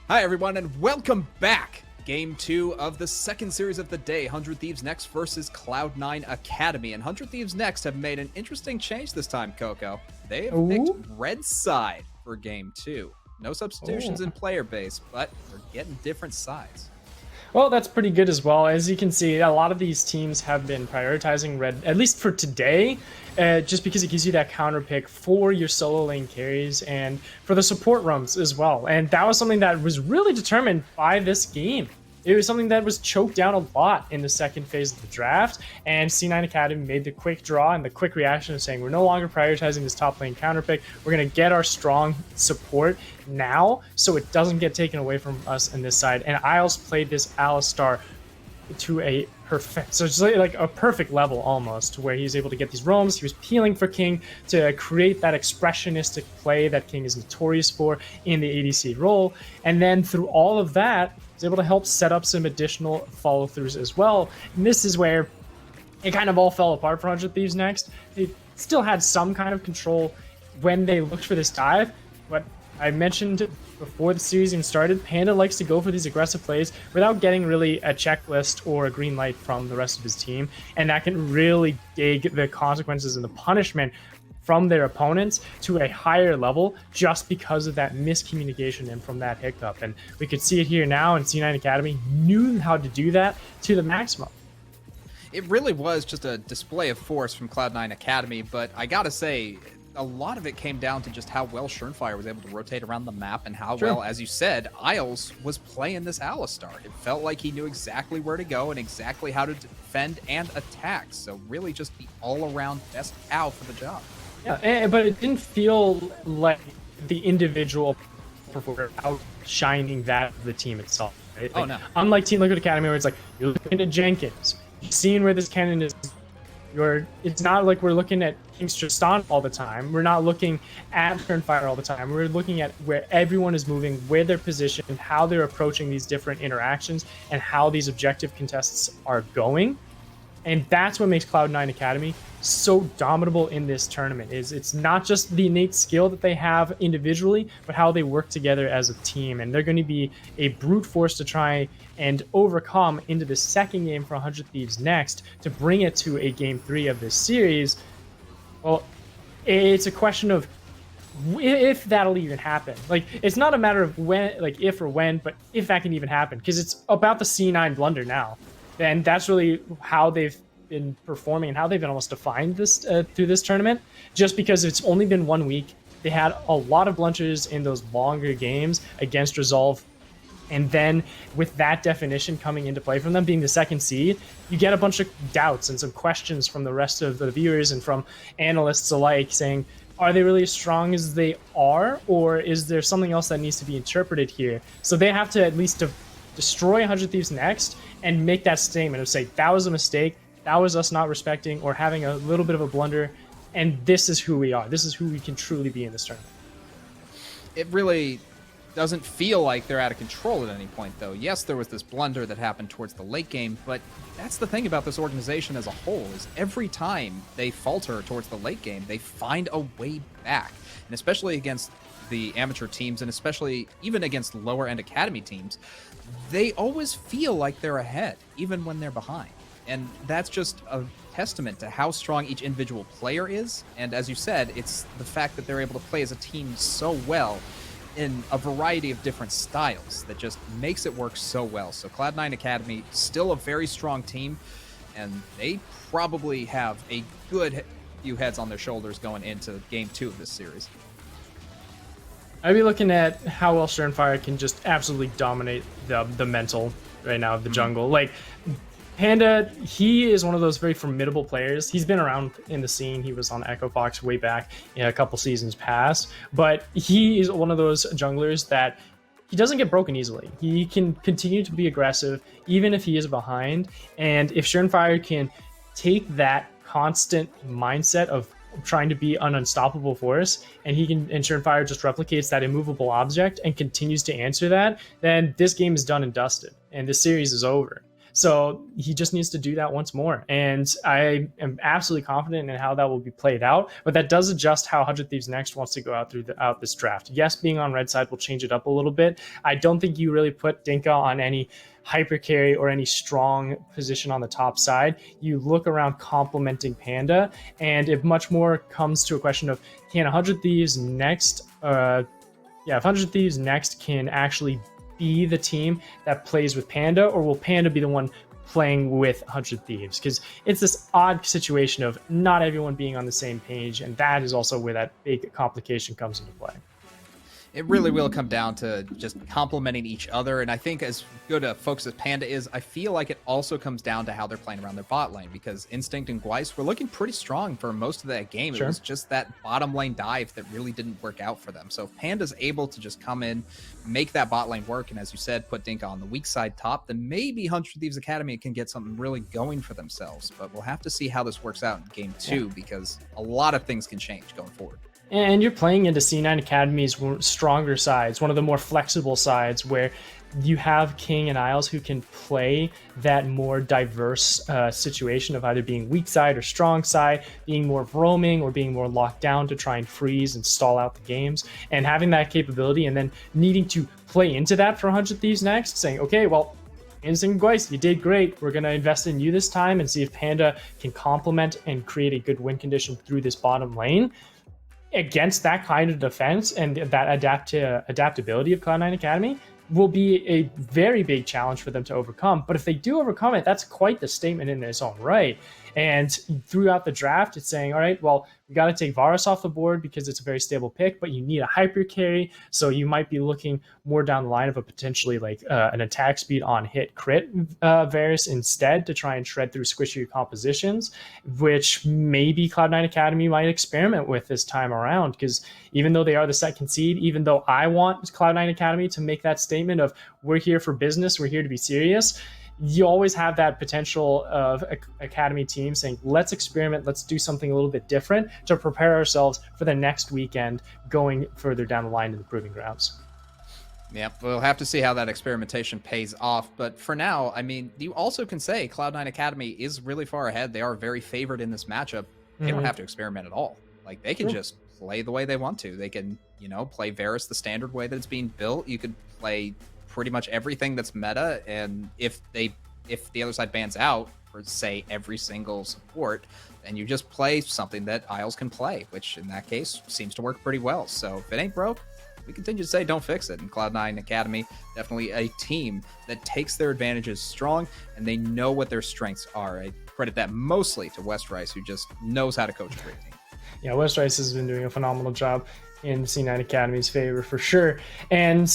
Hi, everyone, and welcome back. Game 2 of the second series of the day, 100 Thieves Next versus Cloud9 Academy. And 100 Thieves Next have made an interesting change this time, Coco. They have picked red side for Game 2. No substitutions in player base, but we're getting different sides. Well, that's pretty good as well. As you can see, a lot of these teams have been prioritizing red, at least for today, just because it gives you that counter pick for your solo lane carries and for the support roams as well. And that was something that was really determined by this game. It was something that was choked down a lot in the second phase of the draft, and C9 Academy made the quick draw and the quick reaction of saying, we're no longer prioritizing this top lane counter pick. We're going to get our strong support now so it doesn't get taken away from us in this side. And Isles played this Alistar to a perfect, so it's like a perfect level almost, to where he's able to get these roams. He was peeling for King to create that expressionistic play that King is notorious for in the ADC role. And then through all of that, he's able to help set up some additional follow-throughs as well. And this is where it kind of all fell apart for 100 Thieves Next. They still had some kind of control when they looked for this dive, but I mentioned before the series even started, Panda likes to go for these aggressive plays without getting really a checklist or a green light from the rest of his team, and that can really dig the consequences and the punishment from their opponents to a higher level just because of that miscommunication and from that hiccup. And we could see it here now, and C9 Academy knew how to do that to the maximum. It really was just a display of force from Cloud9 Academy, but I gotta say, a lot of it came down to just how well Schernfire was able to rotate around the map and how well, as you said, Isles was playing this Alistar. It felt like he knew exactly where to go and exactly how to defend and attack. So really just the all-around best POW for the job. Yeah, but it didn't feel like the individual performer outshining that of the team itself. Right? Like, no. Unlike Team Liquid Academy, where it's like, you're looking at Jenkins, you're seeing where this cannon is. It's not like we're looking at King's Tristan all the time. We're not looking at Schernfire all the time. We're looking at where everyone is moving, where they're positioned, how they're approaching these different interactions, and how these objective contests are going. And that's what makes Cloud9 Academy so dominable in this tournament. It's not just the innate skill that they have individually, but how they work together as a team. And they're going to be a brute force to try and overcome into the second game for 100 Thieves Next to bring it to a game 3 of this series. Well, it's a question of if that'll even happen. Like, it's not a matter of when, like if or when, but if that can even happen, because it's about the C9 blunder now. And that's really how they've been performing and how they've been almost defined this through this tournament. Just because it's only been 1 week, they had a lot of blunders in those longer games against Resolve. And then with that definition coming into play from them being the second seed, you get a bunch of doubts and some questions from the rest of the viewers and from analysts alike saying, are they really as strong as they are? Or is there something else that needs to be interpreted here? So they have to at least destroy 100 Thieves Next and make that statement of say, that was a mistake, that was us not respecting or having a little bit of a blunder, and this is who we are. This is who we can truly be in this tournament. It really doesn't feel like they're out of control at any point, though. Yes, there was this blunder that happened towards the late game, but that's the thing about this organization as a whole, is every time they falter towards the late game, they find a way back. And especially against the amateur teams, and especially even against lower-end academy teams, they always feel like they're ahead, even when they're behind. And that's just a testament to how strong each individual player is. And as you said, it's the fact that they're able to play as a team so well in a variety of different styles that just makes it work so well. So Cloud9 Academy, still a very strong team, and they probably have a good few heads on their shoulders going into game 2 of this series. I'd be looking at how well Schernfire can just absolutely dominate the mental right now of the jungle. Like, Panda, he is one of those very formidable players. He's been around in the scene. He was on Echo Fox way back in a couple seasons past. But he is one of those junglers that he doesn't get broken easily. He can continue to be aggressive, even if he is behind. And if Schernfire can take that constant mindset of trying to be an unstoppable force, and Schernfire just replicates that immovable object and continues to answer that, then this game is done and dusted, and this series is over. So he just needs to do that once more. And I am absolutely confident in how that will be played out. But that does adjust how 100 Thieves Next wants to go out throughout this draft. Yes, being on red side will change it up a little bit. I don't think you really put Dinka on any hyper carry or any strong position on the top side. You look around complementing Panda, and it much more comes to a question of, can 100 Thieves Next if 100 Thieves Next can actually be the team that plays with Panda, or will Panda be the one playing with 100 Thieves? Because it's this odd situation of not everyone being on the same page, and that is also where that big complication comes into play. It really will come down to just complementing each other. And I think as good a focus as Panda is, I feel like it also comes down to how they're playing around their bot lane, because Instinct and Gweis were looking pretty strong for most of that game. Sure. It was just that bottom lane dive that really didn't work out for them. So if Panda's able to just come in, make that bot lane work, and as you said, put Dinka on the weak side top, then maybe 100 Thieves Academy can get something really going for themselves. But we'll have to see how this works out in game 2, because a lot of things can change going forward. And you're playing into C9 Academy's stronger sides, one of the more flexible sides, where you have King and Isles who can play that more diverse situation of either being weak side or strong side, being more roaming or being more locked down to try and freeze and stall out the games. And having that capability and then needing to play into that for 100 Thieves Next, saying, okay, well, Instinct Gweis, you did great. We're going to invest in you this time and see if Panda can complement and create a good win condition through this bottom lane. Against that kind of defense and that adaptability of Cloud9 Academy will be a very big challenge for them to overcome. But if they do overcome it, that's quite the statement in its own right. And throughout the draft, it's saying, all right, well, we got to take Varus off the board because it's a very stable pick, but you need a hyper carry. So you might be looking more down the line of a potentially like an attack speed on hit crit Varus instead to try and shred through squishier compositions, which maybe Cloud9 Academy might experiment with this time around. Because even though they are the second seed, even though I want Cloud9 Academy to make that statement of we're here for business, we're here to be serious, you always have that potential of academy team saying, let's experiment, let's do something a little bit different to prepare ourselves for the next weekend going further down the line in the proving grounds. Yeah, we'll have to see how that experimentation pays off. But for now, I mean, you also can say Cloud9 Academy is really far ahead. They are very favored in this matchup. They don't have to experiment at all. Like, they can just play the way they want to. They can, play Varus the standard way that it's being built. You could play pretty much everything that's meta, and if the other side bans out for, say, every single support, then you just play something that Isles can play, which in that case seems to work pretty well. So if it ain't broke, we continue to say don't fix it. And Cloud9 Academy, definitely a team that takes their advantages strong, and they know what their strengths are. I credit that mostly to West Rice, who just knows how to coach a great team. Yeah, West Rice has been doing a phenomenal job in C9 Academy's favor for sure. And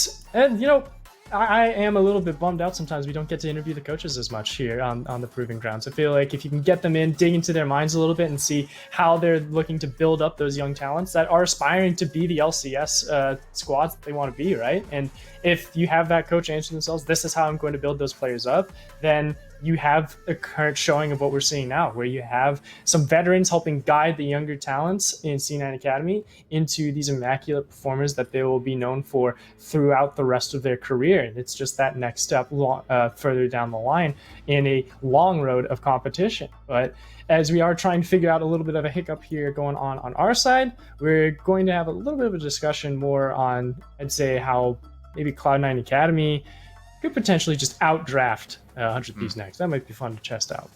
I am a little bit bummed out sometimes we don't get to interview the coaches as much here on the Proving Grounds. I feel like if you can get them in, dig into their minds a little bit and see how they're looking to build up those young talents that are aspiring to be the LCS squads that they want to be, right? And if you have that coach answer themselves, this is how I'm going to build those players up, then you have a current showing of what we're seeing now, where you have some veterans helping guide the younger talents in C9 Academy into these immaculate performers that they will be known for throughout the rest of their career. And it's just that next step further down the line in a long road of competition. But as we are trying to figure out a little bit of a hiccup here going on our side, we're going to have a little bit of a discussion more on, I'd say, how maybe Cloud9 Academy could potentially just outdraft 100 Thieves Next. That might be fun to test out.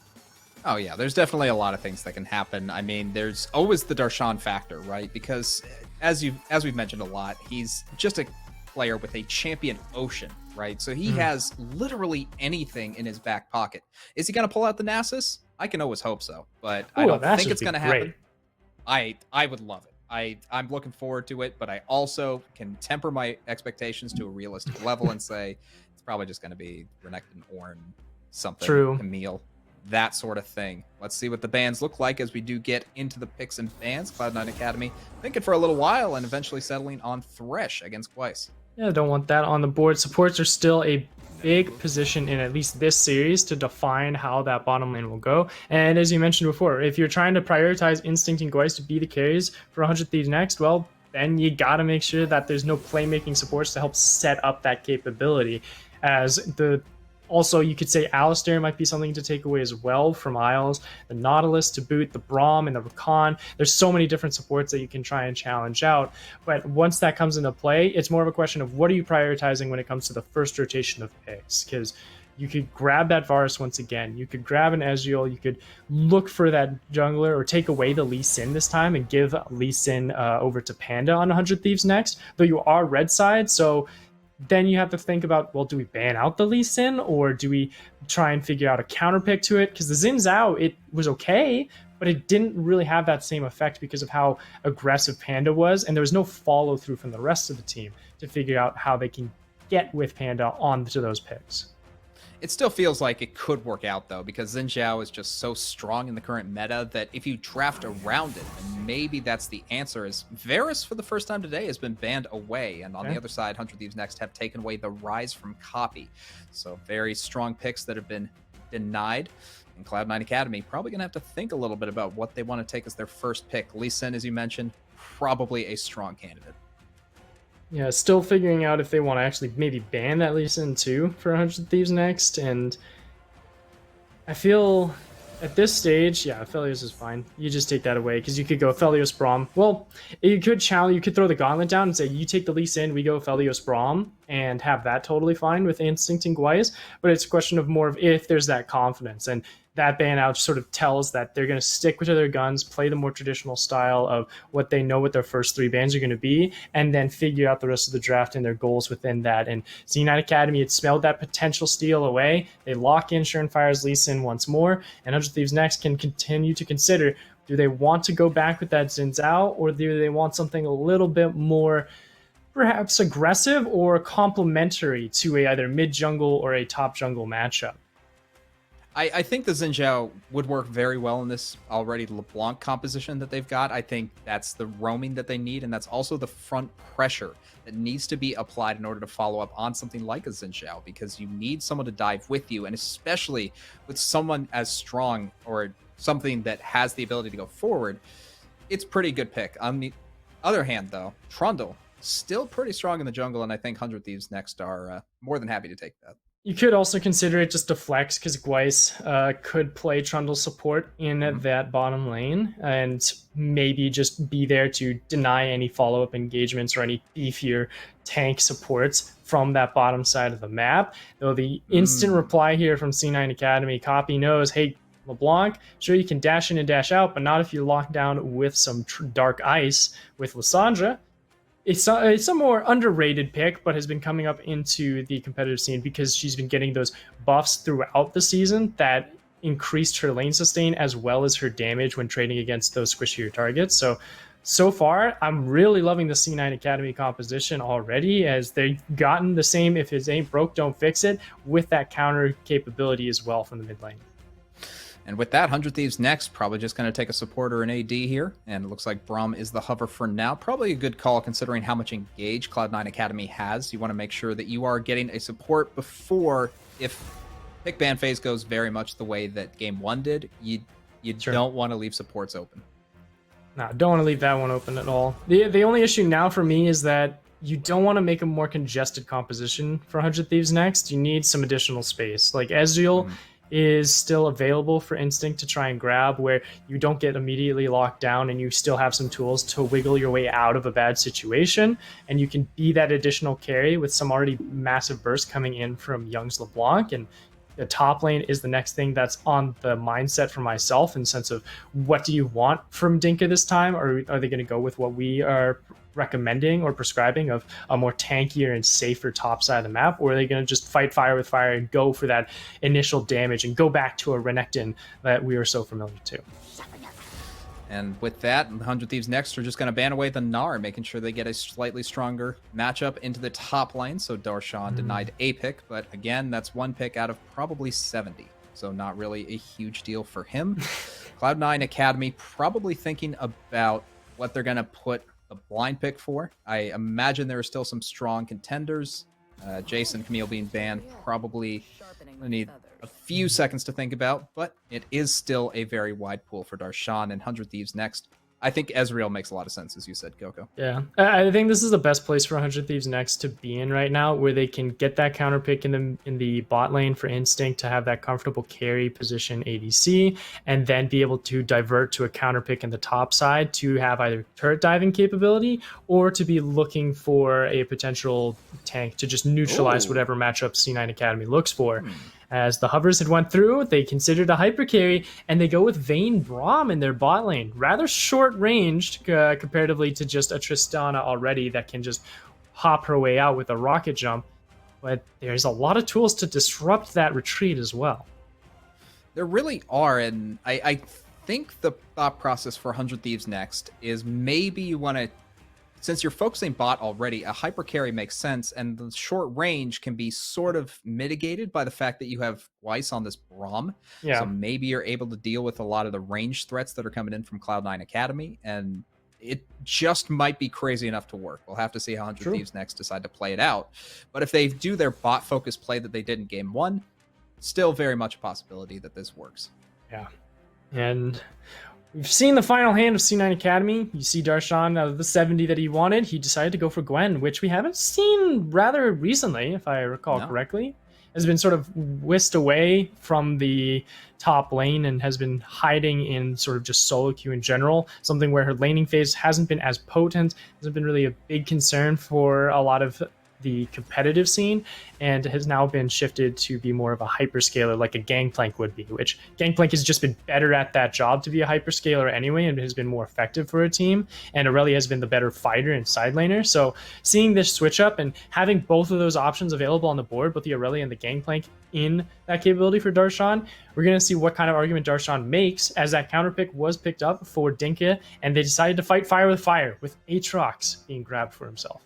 Oh yeah, there's definitely a lot of things that can happen. I mean, there's always the Darshan factor, right? Because as we've mentioned a lot, he's just a player with a champion ocean, right? So he has literally anything in his back pocket. Is he going to pull out the Nasus? I can always hope so, but I don't think it's going to happen. I would love it. I'm looking forward to it, but I also can temper my expectations to a realistic level and say it's probably just going to be Renekton, Ornn, something, Camille, that sort of thing. Let's see what the bans look like as we do get into the picks and bans. Cloud9 Academy thinking for a little while and eventually settling on Thresh against Gweis. Yeah, don't want that on the board. Supports are still a big position in at least this series to define how that bottom lane will go. And as you mentioned before, if you're trying to prioritize Instinct and Gweis to be the carries for 100 Thieves Next, well, then you got to make sure that there's no playmaking supports to help set up that capability, as the Also, you could say Alistair might be something to take away as well from Isles, the Nautilus to boot, the Braum and the Rakan. There's so many different supports that you can try and challenge out. But once that comes into play, it's more of a question of what are you prioritizing when it comes to the first rotation of picks? Because you could grab that Varus once again. You could grab an Ezreal. You could look for that jungler or take away the Lee Sin this time and give Lee Sin over to Panda on 100 Thieves next, though you are red side. So then you have to think about, well, do we ban out the Lee Sin or do we try and figure out a counter pick to it? Because the Xin Zhao, it was okay, but it didn't really have that same effect because of how aggressive Panda was, and there was no follow through from the rest of the team to figure out how they can get with Panda onto those picks. It still feels like it could work out, though, because Xin Zhao is just so strong in the current meta that if you draft around it, then maybe that's the answer. As Varus, for the first time today, has been banned away, and on the other side, 100 Thieves Next have taken away the Rise from Copy. So very strong picks that have been denied. And Cloud9 Academy probably going to have to think a little bit about what they want to take as their first pick. Lee Sin, as you mentioned, probably a strong candidate. Yeah, still figuring out if they want to actually maybe ban that Lee Sin too for 100 Thieves Next, and I feel at this stage, yeah, Aphelios is fine. You just take that away because you could go Aphelios Braum. Well, you could challenge, you could throw the gauntlet down and say you take the Lee Sin, we go Aphelios Braum, and have that totally fine with Instinct and Guayas. But it's a question of more of if there's that confidence, and that ban out sort of tells that they're going to stick to their guns, play the more traditional style of what they know what their first three bans are going to be, and then figure out the rest of the draft and their goals within that. And C9 Academy had smelled that potential steal away. They lock in Surefire's Lee Sin once more, and 100 Thieves Next can continue to consider, do they want to go back with that Xin Zhao, or do they want something a little bit more perhaps aggressive or complementary to a either mid jungle or a top jungle matchup? I think the Xin Zhao would work very well in this already LeBlanc composition that they've got. I think that's the roaming that they need, and that's also the front pressure that needs to be applied in order to follow up on something like a Xin Zhao, because you need someone to dive with you, and especially with someone as strong or something that has the ability to go forward, it's pretty good pick. On the other hand, though, Trundle, still pretty strong in the jungle, and I think 100 Thieves Next are more than happy to take that. You could also consider it just a flex because Gweiss could play Trundle support in that bottom lane and maybe just be there to deny any follow-up engagements or any beefier tank supports from that bottom side of the map. Though the instant reply here from C9 Academy, Copy knows, hey, LeBlanc, sure you can dash in and dash out, but not if you lock down with some dark ice with Lissandra. It's a more underrated pick, but has been coming up into the competitive scene because she's been getting those buffs throughout the season that increased her lane sustain as well as her damage when trading against those squishier targets. So far, I'm really loving the C9 Academy composition already, as they've gotten the same if it ain't broke, don't fix it, with that counter capability as well from the mid lane. And with that, 100 Thieves Next, probably just going to take a supporter in AD here. And it looks like Braum is the hover for now. Probably a good call considering how much engage Cloud9 Academy has. You want to make sure that you are getting a support before, if pick ban phase goes very much the way that Game 1 did, you don't want to leave supports open. No, don't want to leave that one open at all. The only issue now for me is that you don't want to make a more congested composition for 100 Thieves Next. You need some additional space. Like Ezreal is still available for Instinct to try and grab, where you don't get immediately locked down and you still have some tools to wiggle your way out of a bad situation, and you can be that additional carry with some already massive burst coming in from Young's LeBlanc. And the top lane is the next thing that's on the mindset for myself in the sense of, what do you want from Dinka this time? Or are they going to go with what we are recommending or prescribing of a more tankier and safer top side of the map? Or are they going to just fight fire with fire and go for that initial damage and go back to a Renekton that we are so familiar to? And with that, 100 Thieves Next are just going to ban away the Gnar, making sure they get a slightly stronger matchup into the top lane. So Darshan denied a pick, but again, that's one pick out of probably 70. So not really a huge deal for him. Cloud9 Academy probably thinking about what they're going to put the blind pick for. I imagine there are still some strong contenders. Jason Camille being banned probably need a few seconds to think about, but it is still a very wide pool for Darshan, and 100 Thieves Next I think Ezreal makes a lot of sense, as you said, Coco. Yeah, I think this is the best place for 100 Thieves Next to be in right now, where they can get that counter pick in the bot lane for Instinct to have that comfortable carry position ADC, and then be able to divert to a counter pick in the top side to have either turret diving capability or to be looking for a potential tank to just neutralize whatever matchup C9 Academy looks for. As the hovers had went through, they considered a hyper carry, and they go with Vayne Braum in their bot lane. Rather short-ranged comparatively to just a Tristana already that can just hop her way out with a rocket jump. But there's a lot of tools to disrupt that retreat as well. There really are, and I think the thought process for 100 Thieves Next is maybe you want to, since you're focusing bot already, a hyper carry makes sense, and the short range can be sort of mitigated by the fact that you have Weiss on this Braum. Yeah. So maybe you're able to deal with a lot of the range threats that are coming in from Cloud9 Academy, and it just might be crazy enough to work. We'll have to see how 100 Thieves Next decide to play it out. But if they do their bot-focused play that they did in Game 1, still very much a possibility that this works. Yeah. And we've seen the final hand of C9 Academy. You see Darshan, out of the 70 that he wanted, he decided to go for Gwen, which we haven't seen rather recently, if I recall correctly. Has been sort of whisked away from the top lane and has been hiding in sort of just solo queue in general, something where her laning phase hasn't been as potent, hasn't been really a big concern for a lot of the competitive scene, and has now been shifted to be more of a hyperscaler like a Gangplank would be, which Gangplank has just been better at that job to be a hyperscaler anyway and has been more effective for a team, and Aurelia has been the better fighter and side laner. So seeing this switch up and having both of those options available on the board, both the Aurelia and the Gangplank in that capability for Darshan, we're going to see what kind of argument Darshan makes, as that counter pick was picked up for Dinka, and they decided to fight fire, with Aatrox being grabbed for himself.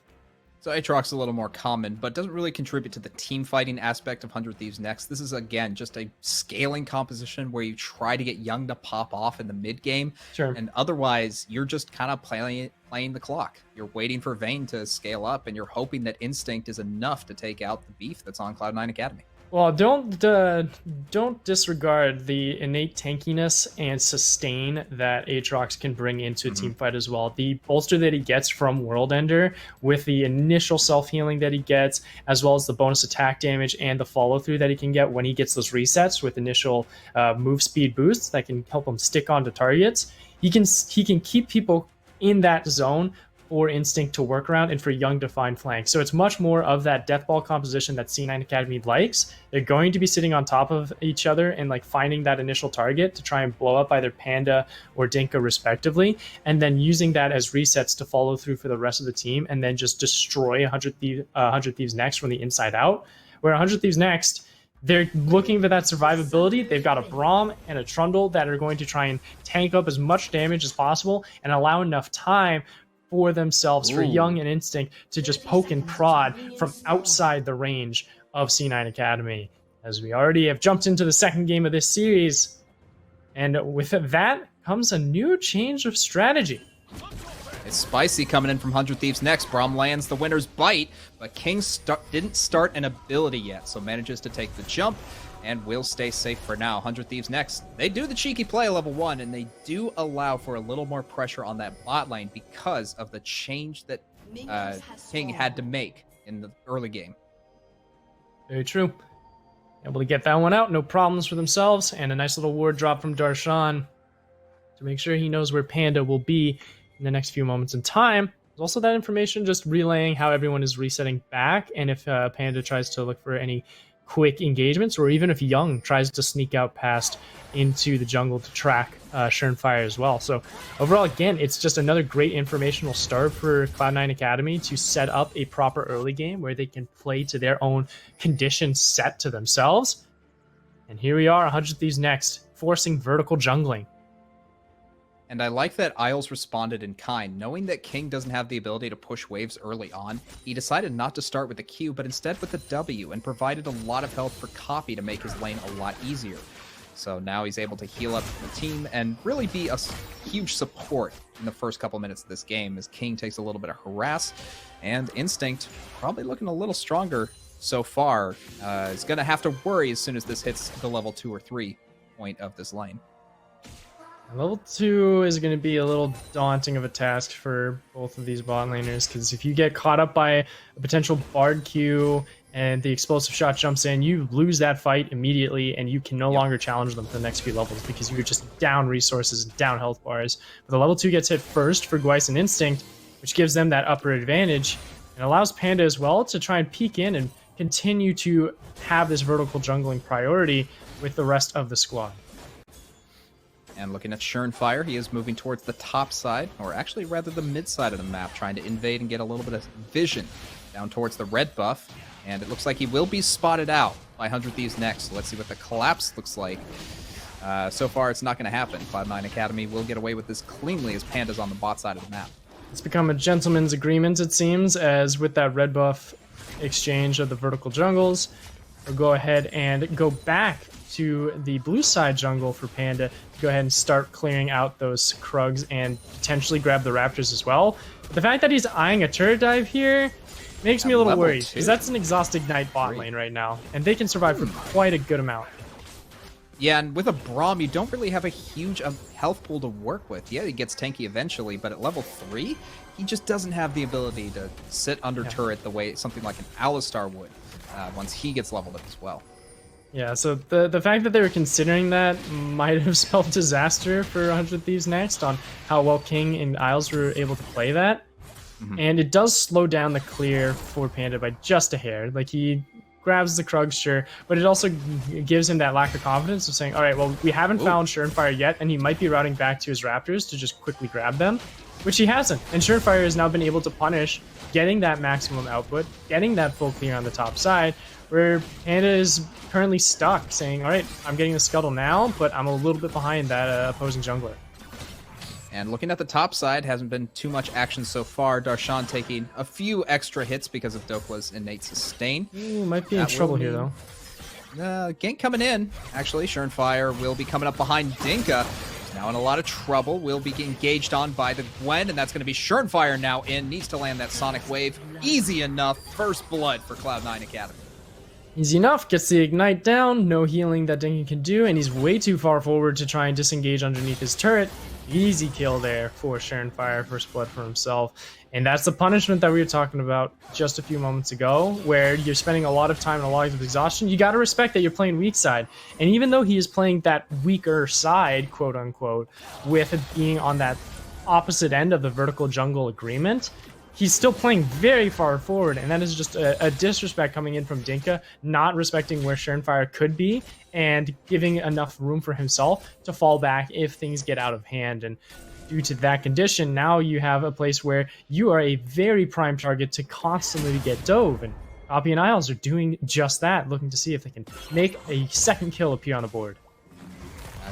So Aatrox a little more common, but doesn't really contribute to the team fighting aspect of 100 Thieves Next. This is, again, just a scaling composition where you try to get Young to pop off in the mid game. Sure. And otherwise, you're just kind of playing the clock. You're waiting for Vayne to scale up, and you're hoping that Instinct is enough to take out the beef that's on Cloud9 Academy. Well, don't disregard the innate tankiness and sustain that Aatrox can bring into a team fight as well. The bolster that he gets from World Ender, with the initial self-healing that he gets, as well as the bonus attack damage and the follow-through that he can get when he gets those resets with initial move speed boosts that can help him stick onto targets. He can keep people in that zone for Instinct to work around and for Young to find flanks. So it's much more of that death ball composition that C9 Academy likes. They're going to be sitting on top of each other and like finding that initial target to try and blow up either Panda or Dinka respectively, and then using that as resets to follow through for the rest of the team and then just destroy 100 Thieves Next from the inside out. Where 100 Thieves Next, they're looking for that survivability. They've got a Braum and a Trundle that are going to try and tank up as much damage as possible and allow enough time for themselves, for Young and Instinct to just poke and prod from outside the range of C9 Academy. As we already have jumped into the second game of this series, and with that comes a new change of strategy. It's spicy coming in from 100 Thieves Next. Braum lands the winner's bite, but King didn't start an ability yet, so manages to take the jump and will stay safe for now. 100 Thieves Next. They do the cheeky play level 1, and they do allow for a little more pressure on that bot lane because of the change that King had to make in the early game. Very true. Able to get that one out, no problems for themselves, and a nice little ward drop from Darshan to make sure he knows where Panda will be in the next few moments in time. There's also that information just relaying how everyone is resetting back, and if Panda tries to look for any quick engagements, or even if Young tries to sneak out past into the jungle to track Fire as well. So overall, again, it's just another great informational start for Cloud9 Academy to set up a proper early game where they can play to their own conditions set to themselves. And here we are, 100 Thieves Next, forcing vertical jungling. And I like that Isles responded in kind. Knowing that King doesn't have the ability to push waves early on, he decided not to start with the Q, but instead with the W, and provided a lot of health for Copy to make his lane a lot easier. So now he's able to heal up the team and really be a huge support in the first couple minutes of this game, as King takes a little bit of harass, and Instinct, probably looking a little stronger so far, is going to have to worry as soon as this hits the level 2 or 3 point of this lane. Level 2 is going to be a little daunting of a task for both of these bot laners, because if you get caught up by a potential Bard Q and the explosive shot jumps in, you lose that fight immediately, and you can no longer challenge them for the next few levels because you're just down resources and down health bars. But the level 2 gets hit first for Gweiss and Instinct, which gives them that upper advantage, and allows Panda as well to try and peek in and continue to have this vertical jungling priority with the rest of the squad. And looking at Schernfire, he is moving towards the top side, or actually rather the mid side of the map, trying to invade and get a little bit of vision down towards the red buff. And it looks like he will be spotted out by 100 Thieves next. So let's see what the collapse looks like. So far, it's not going to happen. Cloud9 Academy will get away with this cleanly as Panda's on the bot side of the map. It's become a gentleman's agreement, it seems, as with that red buff exchange of the vertical jungles, we'll go ahead and go back to the blue side jungle for Panda to go ahead and start clearing out those Krugs and potentially grab the Raptors as well. But the fact that he's eyeing a turret dive here makes me a little worried, because that's an exhaust ignite bot lane right now, and they can survive for quite a good amount. Yeah, and with a Braum, you don't really have a huge health pool to work with. Yeah, he gets tanky eventually, but at level 3, he just doesn't have the ability to sit under turret the way something like an Alistar would once he gets leveled up as well. Yeah, so the fact that they were considering that might have spelled disaster for 100 Thieves next on how well King and Isles were able to play that. And it does slow down the clear for Panda by just a hair. Like, he grabs the Krug, sure, but it also gives him that lack of confidence of saying, all right, well, we haven't found Schernfire yet, and he might be routing back to his Raptors to just quickly grab them, which he hasn't. And Schernfire has now been able to punish getting that maximum output, getting that full clear on the top side, where Panda is currently stuck, saying, all right, I'm getting the scuttle now, but I'm a little bit behind that opposing jungler. And looking at the top side, hasn't been too much action so far. Darshan taking a few extra hits because of Dokla's innate sustain. Ooh, might be in trouble here, though. Gank coming in. Actually, Schernfire will be coming up behind Dinka. He's now in a lot of trouble. Will be engaged on by the Gwen, and that's going to be Schernfire now in. Needs to land that Sonic Wave. Easy enough. First blood for Cloud9 Academy. Easy enough, gets the ignite down, no healing that Dinka can do, and he's way too far forward to try and disengage underneath his turret. Easy kill there for Schernfire, first blood for himself. And that's the punishment that we were talking about just a few moments ago, where you're spending a lot of time and a lot of exhaustion. You got to respect that you're playing weak side. And even though he is playing that weaker side, quote unquote, with it being on that opposite end of the vertical jungle agreement, he's still playing very far forward, and that is just a disrespect coming in from Dinka, not respecting where Schernfire could be, and giving enough room for himself to fall back if things get out of hand. And due to that condition, now you have a place where you are a very prime target to constantly get dove, and Poppy and Isles are doing just that, looking to see if they can make a second kill appear on the board.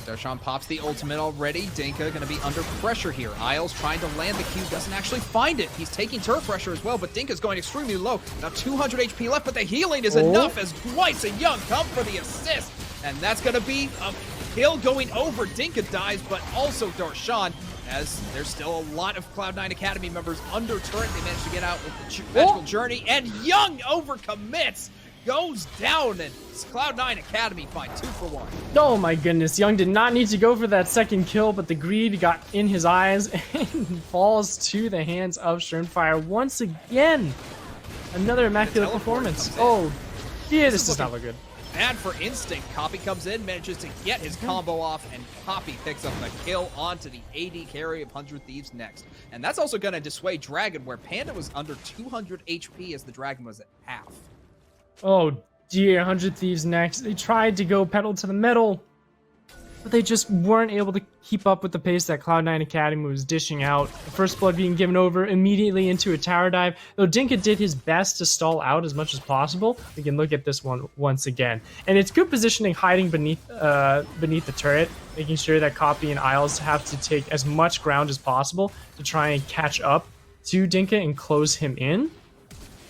Darshan pops the ultimate already. Dinka going to be under pressure here. Isles trying to land the Q, doesn't actually find it. He's taking turret pressure as well, but Dinka's going extremely low. Now 200 HP left, but the healing is enough as Weiss and Young come for the assist. And that's going to be a kill going over. Dinka dies, but also Darshan, as there's still a lot of Cloud9 Academy members under turret. They managed to get out with the magical journey, and Young overcommits. Goes down, and it's Cloud9 Academy by 2-for-1. Oh my goodness, Young did not need to go for that second kill, but the greed got in his eyes and falls to the hands of Schernfire once again. Another immaculate performance. Oh, yeah, this does not look good. Bad for Instinct. Copy comes in, manages to get his combo off, and Poppy picks up the kill onto the AD carry of 100 Thieves next. And that's also going to dissuade Dragon, where Panda was under 200 HP as the Dragon was at half. Oh dear, 100 Thieves next. They tried to go pedal to the metal, but they just weren't able to keep up with the pace that Cloud9 Academy was dishing out. The first blood being given over immediately into a tower dive. Though Dinka did his best to stall out as much as possible, we can look at this one once again. And it's good positioning, hiding beneath the turret, making sure that Copy and Isles have to take as much ground as possible to try and catch up to Dinka and close him in.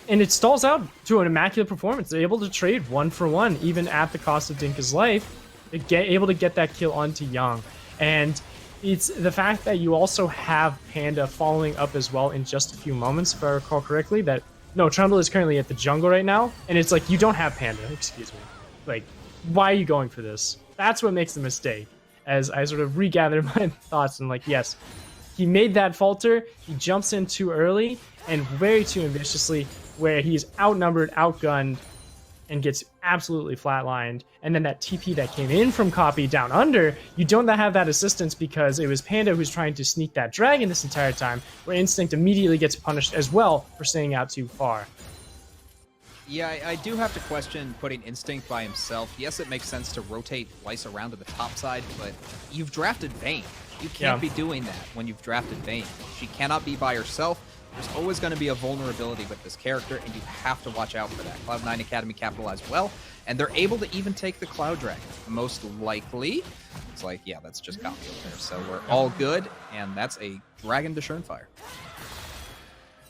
And it stalls out to an immaculate performance. They're able to trade 1-for-1, even at the cost of Dinka's life. They're able to get that kill onto Young. And it's the fact that you also have Panda following up as well in just a few moments, if I recall correctly, that, no, Trundle is currently at the jungle right now, and it's like, you don't have Panda, excuse me. Like, why are you going for this? That's what makes the mistake. as I sort of regather my thoughts. And like, yes, he made that falter. He jumps in too early and way too ambitiously, where he's outnumbered, outgunned, and gets absolutely flatlined. And then that TP that came in from Copy down under, you don't have that assistance because it was Panda who's trying to sneak that dragon this entire time, where Instinct immediately gets punished as well for staying out too far. Yeah, I do have to question putting Instinct by himself. Yes, it makes sense to rotate Weiss around to the top side, but you've drafted Vayne. You can't be doing that when you've drafted Vayne. She cannot be by herself. There's always going to be a vulnerability with this character, and you have to watch out for that. Cloud9 Academy capitalized well, and they're able to even take the Cloud Dragon. Most likely, it's like, yeah, that's just copy over there. So we're all good, and that's a Dragon to Schernfire.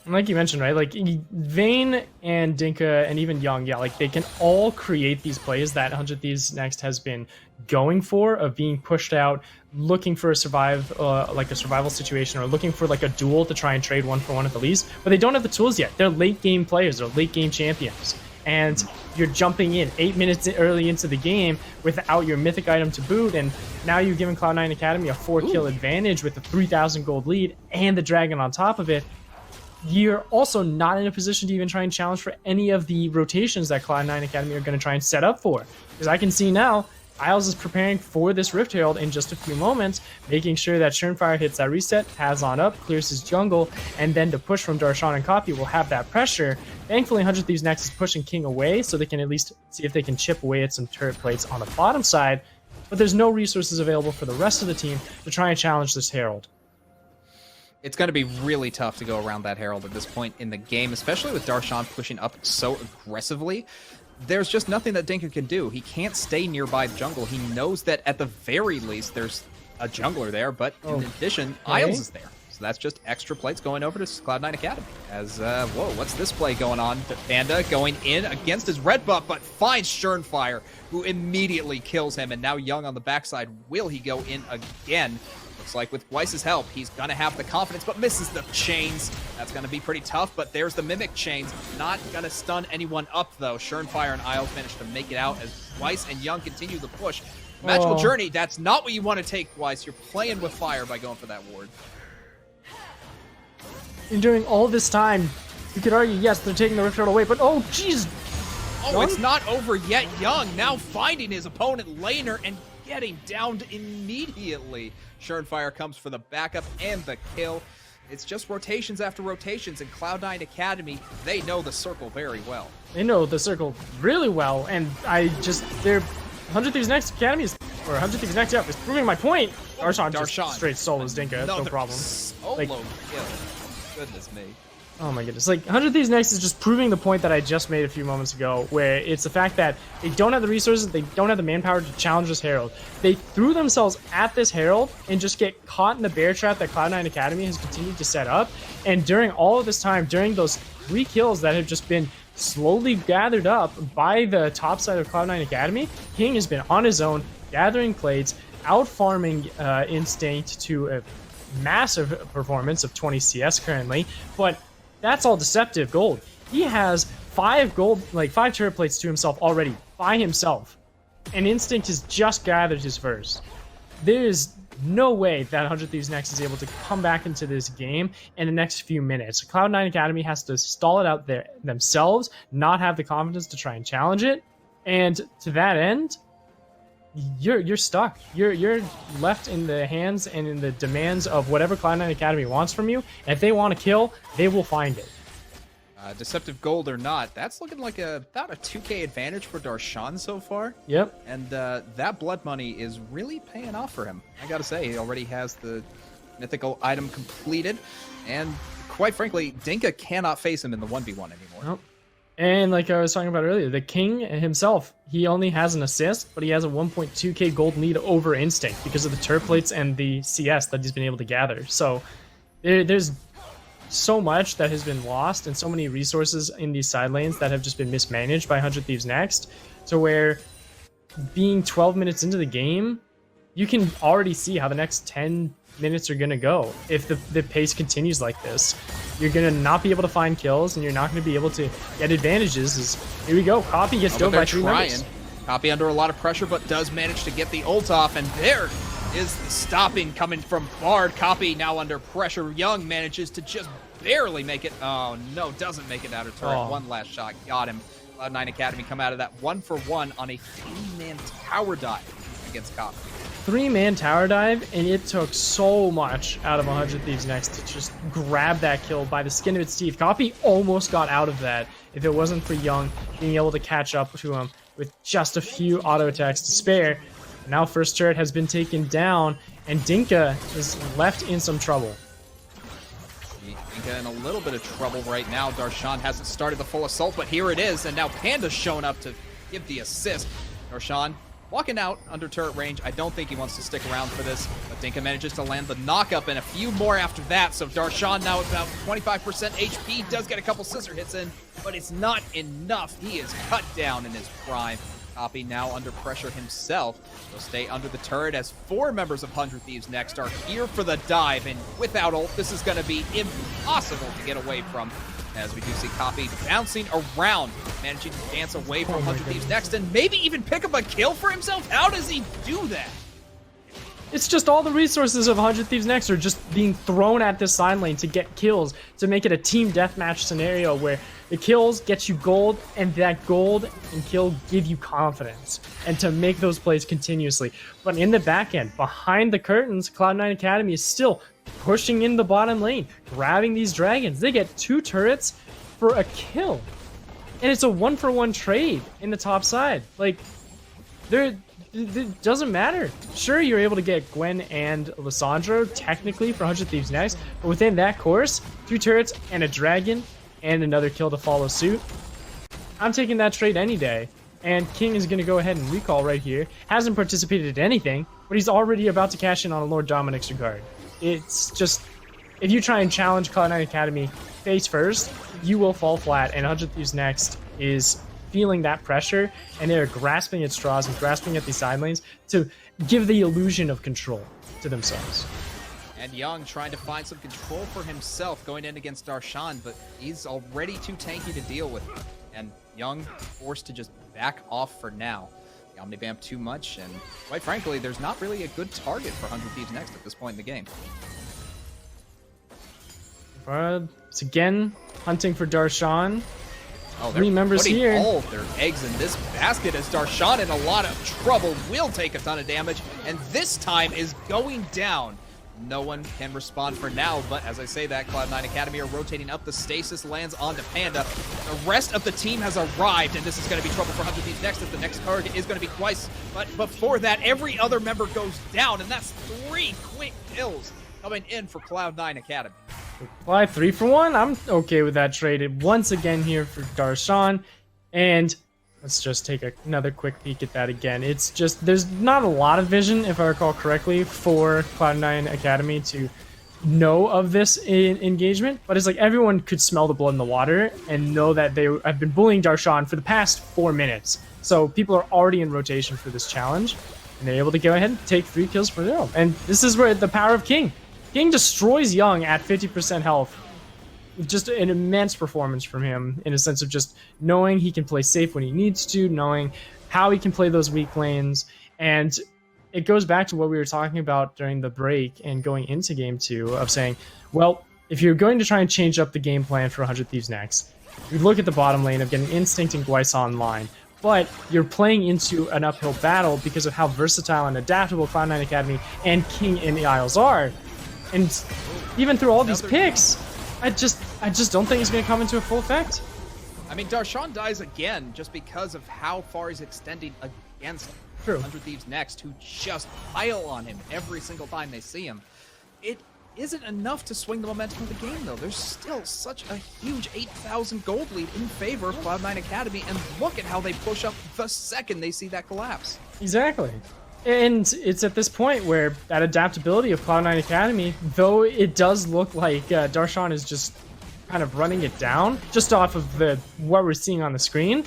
And like you mentioned, right, like Vayne and Dinka and even Young, yeah, like they can all create these plays that 100 Thieves Next has been going for, of being pushed out, looking for a survival situation, or looking for like a duel to try and trade 1-for-1 at the least, but they don't have the tools yet. They're late game players, they're late game champions, and you're jumping in 8 minutes early into the game without your mythic item to boot, and now you've given Cloud9 Academy a 4-kill advantage with a 3,000 gold lead and the dragon on top of it. You're also not in a position to even try and challenge for any of the rotations that Cloud9 Academy are going to try and set up for. Because I can see now, Isles is preparing for this Rift Herald in just a few moments, making sure that Schernfire hits that reset, has on up, clears his jungle, and then to push from Darshan and Copy will have that pressure. Thankfully, 100 Thieves Next is pushing King away, so they can at least see if they can chip away at some turret plates on the bottom side, but there's no resources available for the rest of the team to try and challenge this Herald. It's going to be really tough to go around that Herald at this point in the game, especially with Darshan pushing up so aggressively. There's just nothing that Dinka can do. He can't stay nearby the jungle. He knows that at the very least there's a jungler there, but in addition, Isles is there. So that's just extra plates going over to Cloud9 Academy. As, whoa, what's this play going on? Panda going in against his red buff, but finds Schernfire, who immediately kills him, and now Young on the backside. Will he go in again? Looks like with Weiss's help, he's going to have the confidence, but misses the chains. That's going to be pretty tough, but there's the Mimic chains. Not going to stun anyone up, though. Schernfire and Isles manage to make it out as Weiss and Young continue the push. Magical Journey, that's not what you want to take, Weiss. You're playing with fire by going for that ward. And during all this time, you could argue, yes, they're taking the Rift Herald away, but oh, jeez. Oh, Young? It's not over yet. Young now finding his opponent laner and getting downed immediately. Schernfire comes for the backup and the kill. It's just rotations after rotations, and Cloud9 Academy, they know the circle very well. They know the circle really well, and they're 100 Thieves Next Academy is, or 100 Thieves Next, is proving my point. Darshan just straight solos Dinka, no problem. Solo kill. Goodness me. Oh my goodness. Like, 100 Thieves Next is just proving the point that I just made a few moments ago, where it's the fact that they don't have the resources, they don't have the manpower to challenge this Herald. They threw themselves at this Herald and just get caught in the bear trap that Cloud9 Academy has continued to set up. And during all of this time, during those 3 kills that have just been slowly gathered up by the top side of Cloud9 Academy, King has been on his own, gathering plates, out-farming Instinct to a massive performance of 20 CS currently, but that's all deceptive gold. He has 5 turret plates to himself already, by himself. And Instinct has just gathered his first. There is no way that 100 Thieves Next is able to come back into this game in the next few minutes. Cloud9 Academy has to stall it out there themselves, not have the confidence to try and challenge it. And to that end, you're stuck. You're left in the hands and in the demands of whatever Cloud9 Academy wants from you. And if they want to kill, they will find it. Deceptive gold or not, that's looking like about a 2k advantage for Darshan so far. Yep. And that blood money is really paying off for him. I gotta say, he already has the mythical item completed. And quite frankly, Dinka cannot face him in the 1v1 anymore. Nope. And like I was talking about earlier, the King himself, he only has an assist, but he has a 1.2k gold lead over Instinct because of the turret plates and the CS that he's been able to gather. So there's so much that has been lost and so many resources in these side lanes that have just been mismanaged by 100 Thieves Next, to where being 12 minutes into the game, you can already see how the next 10 minutes are going to go. If the pace continues like this, you're going to not be able to find kills, and you're not going to be able to get advantages. Here we go. Copy gets done by 3 members. Copy under a lot of pressure, but does manage to get the ult off, and there is the stopping coming from Bard. Copy now under pressure. Young manages to just barely make it. Oh, no, doesn't make it out of turret. Oh. One last shot. Got him. Cloud9 Academy come out of that 1-for-1 on a 3-man tower dive against Copy. 3-man tower dive, and it took so much out of 100 Thieves Next to just grab that kill by the skin of its teeth. Copy almost got out of that if it wasn't for Young being able to catch up to him with just a few auto attacks to spare. Now first turret has been taken down, and Dinka is left in some trouble. Dinka in a little bit of trouble right now. Darshan hasn't started the full assault, but here it is, and now Panda's shown up to give the assist. Darshan walking out under turret range. I don't think he wants to stick around for this, but Dinka manages to land the knock-up and a few more after that. So Darshan now at about 25% HP, does get a couple scissor hits in, but it's not enough. He is cut down in his prime. Copy now under pressure himself. He'll stay under the turret as 4 members of 100 Thieves Next are here for the dive, and without ult, this is going to be impossible to get away from. As we do see Copy bouncing around, managing to dance away from 100 Thieves Next and maybe even pick up a kill for himself. How does he do that? It's just all the resources of 100 Thieves Next are just being thrown at this side lane to get kills, to make it a team deathmatch scenario where the kills get you gold, and that gold and kill give you confidence, and to make those plays continuously. But in the back end, behind the curtains, Cloud9 Academy is still pushing in the bottom lane, grabbing these dragons. They get 2 turrets for a kill, and it's a 1-for-1 trade in the top side. Like, it doesn't matter. Sure, you're able to get Gwen and Lissandra technically for 100 Thieves Next, but within that course, 2 turrets and a dragon and another kill to follow suit. I'm taking that trade any day. And King is going to go ahead and recall right here. Hasn't participated in anything, but he's already about to cash in on a Lord Dominic's regard. It's just, if you try and challenge Cloud9 Academy face first, you will fall flat, and 100 Thieves Next is feeling that pressure, and they're grasping at straws and grasping at these side lanes to give the illusion of control to themselves. And Young trying to find some control for himself going in against Darshan, but he's already too tanky to deal with. And Young forced to just back off for now. The Omnibamp too much, and quite frankly, there's not really a good target for 100 Thieves Next at this point in the game. It's again hunting for Darshan. Oh, 3 members putting here. all of their eggs in this basket as Darshan in a lot of trouble, will take a ton of damage, and this time is going down. No one can respond for now, but as I say that, Cloud9 Academy are rotating up. The stasis lands onto Panda. The rest of the team has arrived, and this is going to be trouble for 100 Thieves Next, as the next target is going to be Twice. But before that, every other member goes down, and that's 3 quick kills coming in for Cloud9 Academy. Why 3-for-1? I'm okay with that trade. Once again here for Darshan, and let's just take another quick peek at that again. It's just, there's not a lot of vision, if I recall correctly, for Cloud9 Academy to know of this engagement, but it's like everyone could smell the blood in the water and know that they have been bullying Darshan for the past 4 minutes. So people are already in rotation for this challenge, and they're able to go ahead and take 3 kills for their own. And this is where the power of King. King destroys Young at 50% health. Just an immense performance from him in a sense of just knowing he can play safe when he needs to, knowing how he can play those weak lanes. And it goes back to what we were talking about during the break and going into game 2 of saying, well, if you're going to try and change up the game plan for 100 Thieves Next, you look at the bottom lane of getting Instinct and Gwyce online, but you're playing into an uphill battle because of how versatile and adaptable Cloud9 Academy and King in the Isles are. And even through all these picks, I just don't think it's going to come into a full effect. I mean, Darshan dies again just because of how far he's extending against 100 Thieves Next, who just pile on him every single time they see him. It isn't enough to swing the momentum of the game, though. There's still such a huge 8,000 gold lead in favor of Cloud9 Academy, and look at how they push up the second they see that collapse. Exactly. And it's at this point where that adaptability of Cloud9 Academy, though it does look like Darshan is just kind of running it down, just off of what we're seeing on the screen,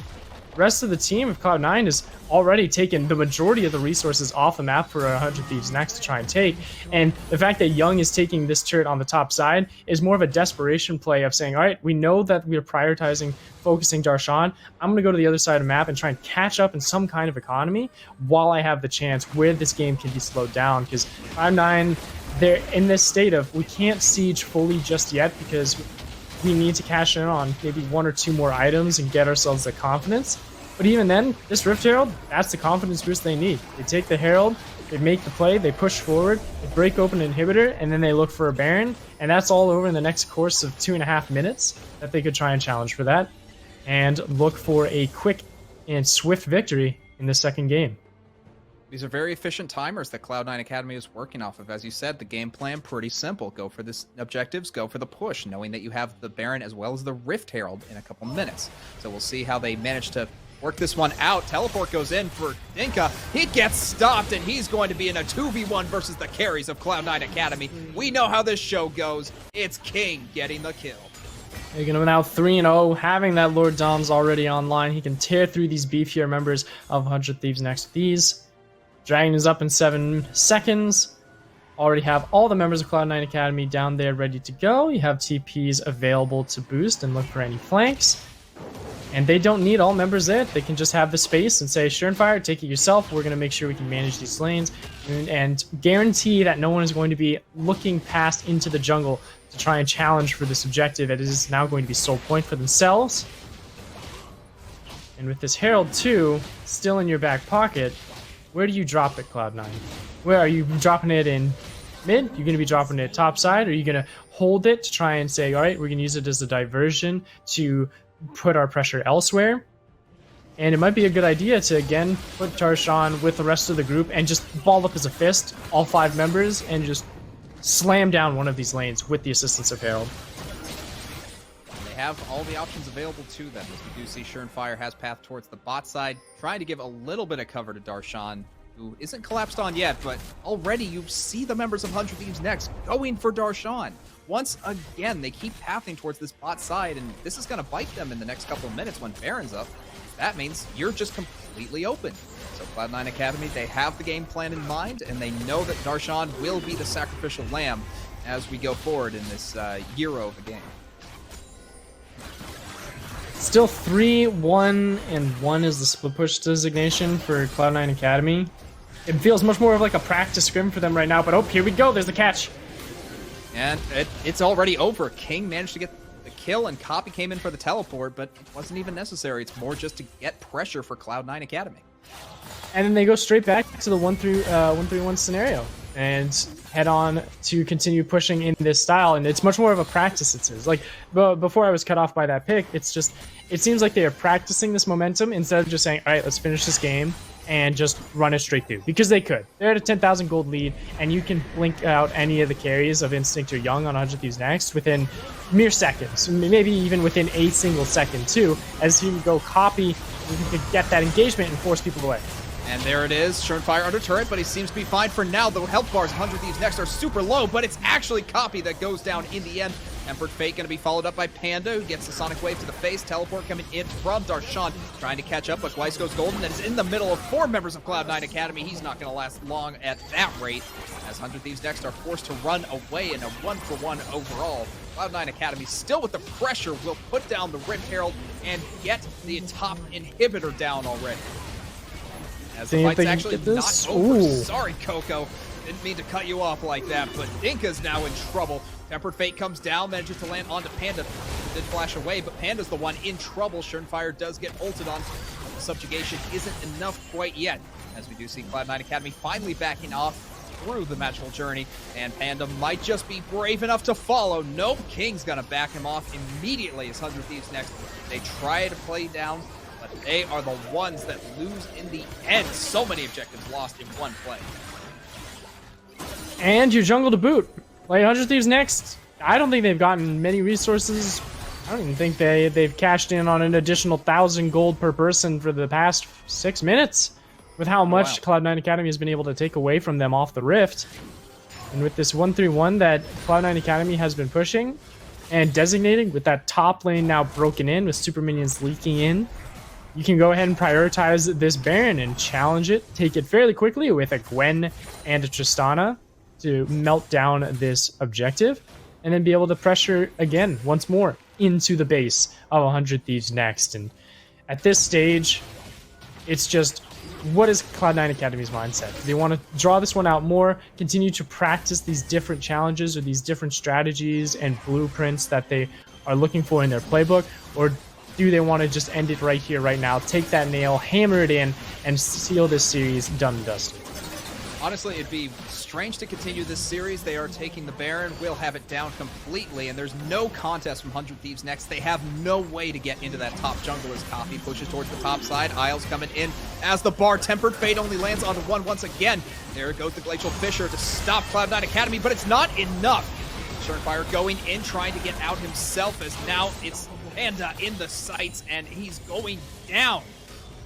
the rest of the team of Cloud9 has already taken the majority of the resources off the map for 100 Thieves next to try and take. And the fact that Young is taking this turret on the top side is more of a desperation play of saying, all right, we know that we are prioritizing focusing Darshan. I'm going to go to the other side of the map and try and catch up in some kind of economy while I have the chance where this game can be slowed down. Because Cloud9, they're in this state of we can't siege fully just yet because we need to cash in on maybe 1 or 2 more items and get ourselves the confidence. But even then, this Rift Herald, that's the confidence boost they need. They take the Herald, they make the play, they push forward, they break open an inhibitor, and then they look for a Baron. And that's all over in the next course of 2.5 minutes that they could try and challenge for that. And look for a quick and swift victory in the second game. These are very efficient timers that Cloud9 Academy is working off of. As you said, the game plan pretty simple. Go for the objectives, go for the push, knowing that you have the Baron as well as the Rift Herald in a couple minutes. So we'll see how they manage to work this one out. Teleport goes in for Dinka. He gets stopped, and he's going to be in a 2v1 versus the carries of Cloud9 Academy. We know how this show goes. It's King getting the kill. You're going to now 3-0, having that Lord Dom's already online. He can tear through these beefier members of 100 Thieves next to these. Dragon is up in 7 seconds. Already have all the members of Cloud9 Academy down there ready to go. You have TPs available to boost and look for any flanks. And they don't need all members there. They can just have the space and say, Surenfire, take it yourself. We're going to make sure we can manage these lanes and guarantee that no one is going to be looking past into the jungle to try and challenge for this objective. It is now going to be sole point for themselves. And with this Herald 2 still in your back pocket, where do you drop it, Cloud9? Where are you dropping it in mid? You're going to be dropping it top side? Or are you going to hold it to try and say, all right, we're going to use it as a diversion to put our pressure elsewhere? And it might be a good idea to, again, put Darshan with the rest of the group and just ball up as a fist, all 5 members, and just slam down one of these lanes with the assistance of Herald. They have all the options available to them. As we do see, Surenfire has path towards the bot side, trying to give a little bit of cover to Darshan, who isn't collapsed on yet, but already you see the members of 100 Thieves next going for Darshan. Once again, they keep pathing towards this bot side, and this is going to bite them in the next couple of minutes when Baron's up. That means you're just completely open. So Cloud9 Academy, they have the game plan in mind, and they know that Darshan will be the sacrificial lamb as we go forward in this Euro of a game. Still 3-1 and 1 is the split push designation for Cloud9 Academy. It feels much more of like a practice scrim for them right now, but oh, here we go, there's the catch. And it's already over. King managed to get the kill, and Copy came in for the teleport, but it wasn't even necessary. It's more just to get pressure for Cloud9 Academy. And then they go straight back to the 1-3-1 scenario and head on to continue pushing in this style. And it's much more of a practice, it says. Like, before I was cut off by that pick, it's just, it seems like they are practicing this momentum instead of just saying, all right, let's finish this game and just run it straight through. Because they could. They're at a 10,000 gold lead, and you can blink out any of the carries of Instinct or Young on 100 Thieves next within mere seconds, maybe even within a single second too, as you go Copy, you can get that engagement and force people away. And there it is, Surenfire under turret, but he seems to be fine for now. The health bars of 100 Thieves next are super low, but it's actually Copy that goes down in the end. Tempered Fate going to be followed up by Panda, who gets the Sonic Wave to the face. Teleport coming in from Darshan, trying to catch up, but Weiss goes golden and is in the middle of 4 members of Cloud9 Academy. He's not going to last long at that rate, as 100 Thieves next are forced to run away in a 1-for-1 overall. Cloud9 Academy still with the pressure will put down the Rift Herald and get the top inhibitor down already. As the fight's actually not over. Ooh. Sorry, Coco. Didn't mean to cut you off like that, but Dinka's now in trouble. Tempered Fate comes down, manages to land onto Panda. Did flash away, but Panda's the one in trouble. Surenfire does get ulted on. The subjugation isn't enough quite yet, as we do see Cloud9 Academy finally backing off through the magical journey, and Panda might just be brave enough to follow. Nope, King's gonna back him off immediately as 100 Thieves next. They try to play down, but they are the ones that lose in the end. So many objectives lost in one play. And your jungle to boot. Like 100 Thieves next. I don't think they've gotten many resources. I don't even think they've cashed in on an additional 1,000 gold per person for the past 6 minutes, with how much Cloud9 Academy has been able to take away from them off the Rift. And with this 1-3-1 that Cloud9 Academy has been pushing and designating, with that top lane now broken in, with super minions leaking in, you can go ahead and prioritize this Baron and challenge it, take it fairly quickly with a Gwen and a Tristana to melt down this objective, and then be able to pressure again once more into the base of 100 Thieves next. And at this stage, it's just, what is Cloud9 Academy's mindset? Do they want to draw this one out more, continue to practice these different challenges or these different strategies and blueprints that they are looking for in their playbook, or do they want to just end it right here, right now, take that nail, hammer it in, and seal this series done and dusted? Honestly, it'd be strange to continue this series. They are taking the Baron. We'll have it down completely, and there's no contest from 100 Thieves next. They have no way to get into that top jungle as Coffee pushes towards the top side. Isles coming in as the bar tempered. Fate only lands onto one once again. There goes the Glacial Fisher to stop Cloud9 Academy, but it's not enough. Surenfire going in, trying to get out himself, as now it's Panda in the sights, and he's going down.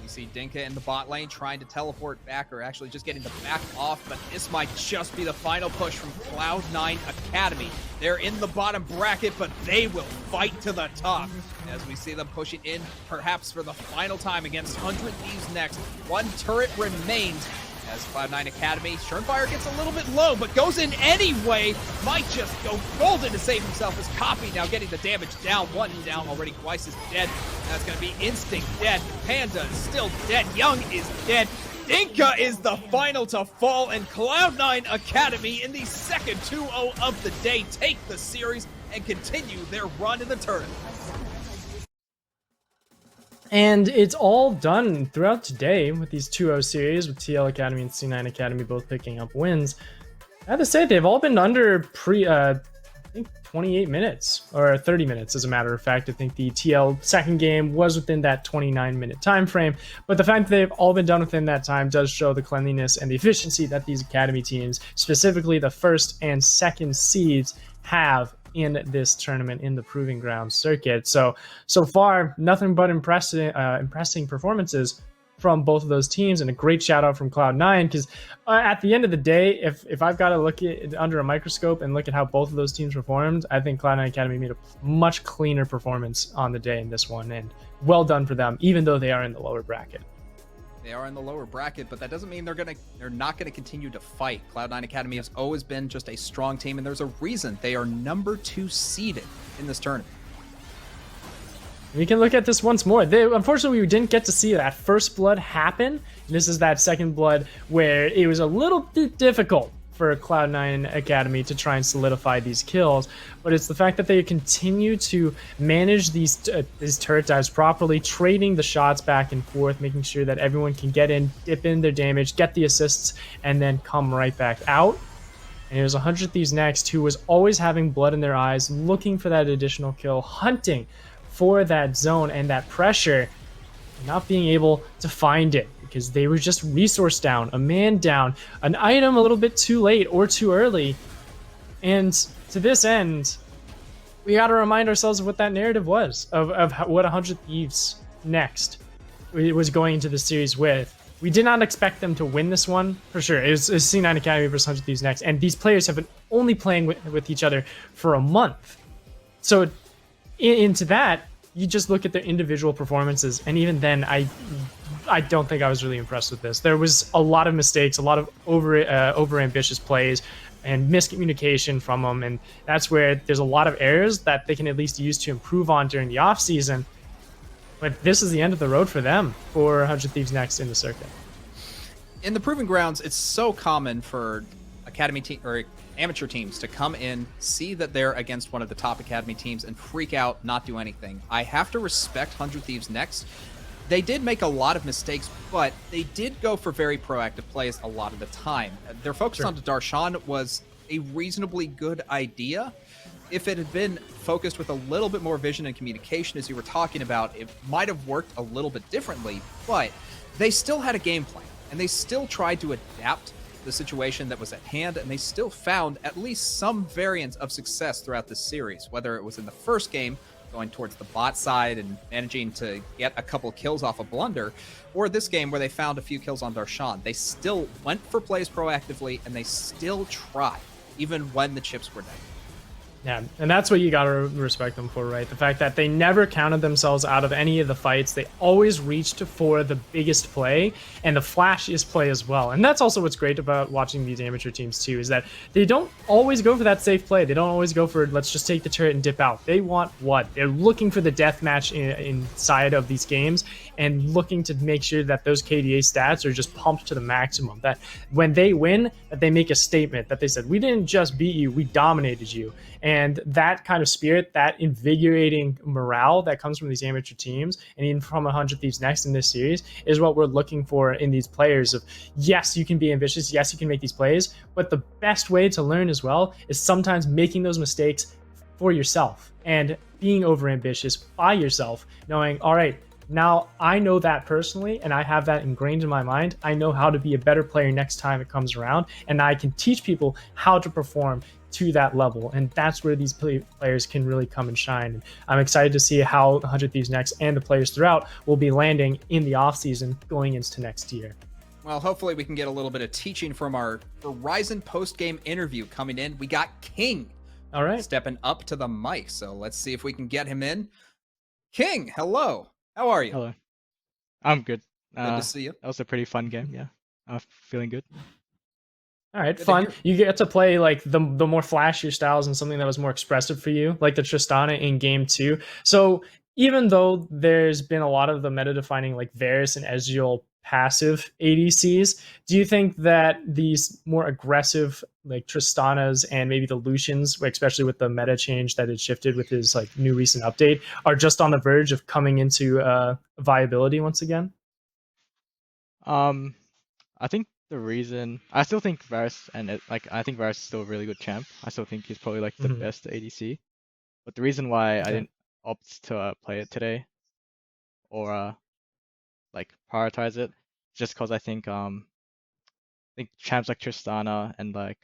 You see Dinka in the bot lane trying to teleport back, or actually just getting the back off, but this might just be the final push from Cloud9 Academy. They're in the bottom bracket, but they will fight to the top as we see them pushing in, perhaps for the final time against 100 Thieves next. One turret remains as Cloud9 Academy. Surenfire gets a little bit low, but goes in anyway. Might just go golden to save himself as Coffee now getting the damage down. One down already. Twice is dead. That's going to be Instinct dead. Panda is still dead. Young is dead. Dinka is the final to fall, and Cloud9 Academy in the second 2-0 of the day take the series and continue their run in the tournament. And it's all done throughout today with these 2-0 series, with TL Academy and C9 Academy both picking up wins. I have to say, they've all been under I think 28 minutes, or 30 minutes as a matter of fact. I think the TL second game was within that 29-minute time frame, but the fact that they've all been done within that time does show the cleanliness and the efficiency that these Academy teams, specifically the first and second seeds, have in this tournament in the Proving Ground circuit. So far, nothing but impressing performances from both of those teams, and a great shout out from Cloud9, because at the end of the day, if I've got to look at it under a microscope and look at how both of those teams performed, I think Cloud9 Academy made a much cleaner performance on the day in this one, and well done for them, even though they are in the lower bracket. They are in the lower bracket, but that doesn't mean they're not gonna continue to fight. Cloud9 Academy has always been just a strong team, and there's a reason they are number 2 seeded in this tournament. We can look at this once more. Unfortunately, we didn't get to see that first blood happen. This is that second blood where it was a little bit difficult for Cloud9 Academy to try and solidify these kills, but it's the fact that they continue to manage these turret dives properly, trading the shots back and forth, making sure that everyone can get in, dip in their damage, get the assists, and then come right back out. And it was 100 Thieves next, who was always having blood in their eyes, looking for that additional kill, hunting for that zone and that pressure, not being able to find it because they were just resource down, a man down, an item a little bit too late or too early. And to this end, we got to remind ourselves of what that narrative was, of what 100 Thieves next was going into the series with. We did not expect them to win this one, for sure. It was C9 Academy versus 100 Thieves next, and these players have been only playing with each other for a month. So into that, you just look at their individual performances, and even then, I don't think I was really impressed with this. There was a lot of mistakes, a lot of over ambitious plays, and miscommunication from them, and that's where there's a lot of errors that they can at least use to improve on during the off season. But this is the end of the road for them, for 100 Thieves next in the circuit. In the Proving Grounds, it's so common for academy team or amateur teams to come in, see that they're against one of the top academy teams, and freak out, not do anything. I have to respect 100 Thieves next. They did make a lot of mistakes, but they did go for very proactive plays a lot of the time. Their focus on Darshan was a reasonably good idea. If it had been focused with a little bit more vision and communication, as you were talking about, it might have worked a little bit differently, but they still had a game plan, and they still tried to adapt the situation that was at hand, and they still found at least some variants of success throughout this series, whether it was in the first game, going towards the bot side and managing to get a couple kills off a blunder, or this game where they found a few kills on Darshan. They still went for plays proactively, and they still tried, even when the chips were down. Yeah, and that's what you gotta respect them for, right? The fact that they never counted themselves out of any of the fights. They always reached for the biggest play and the flashiest play as well. And that's also what's great about watching these amateur teams too, is that they don't always go for that safe play. They don't always go for let's just take the turret and dip out. They want what? They're looking for the death match inside of these games and looking to make sure that those KDA stats are just pumped to the maximum. That when they win, that they make a statement that they said, we didn't just beat you, we dominated you. And that kind of spirit, that invigorating morale that comes from these amateur teams and even from 100 Thieves Next in this series is what we're looking for in these players of, yes, you can be ambitious, yes, you can make these plays, but the best way to learn as well is sometimes making those mistakes for yourself and being overambitious by yourself, knowing, all right, now I know that personally and I have that ingrained in my mind. I know how to be a better player next time it comes around, and I can teach people how to perform to that level. And that's where these players can really come and shine. And I'm excited to see how 100 Thieves Next and the players throughout will be landing in the offseason going into next year. Well, hopefully we can get a little bit of teaching from our Verizon post-game interview coming in. We got King All right. stepping up to the mic, so let's see if we can get him in. King, hello. How are you? Hello. I'm good. Good to see you. That was a pretty fun game. Yeah, I'm feeling good. All right, Good to fun. hear. You get to play like the more flashier styles and something that was more expressive for you, like the Tristana in game 2. So even though there's been a lot of the meta defining like Varus and Ezreal passive ADCs, do you think that these more aggressive like Tristanas and maybe the Lucians, especially with the meta change that had shifted with his like new recent update, are just on the verge of coming into viability once again? I think the reason I still think Varus I think Varus is still a really good champ. I still think he's probably like the Mhm. best ADC. But the reason why I Okay. didn't opt to play it today or like prioritize it, just because I think champs like Tristana and like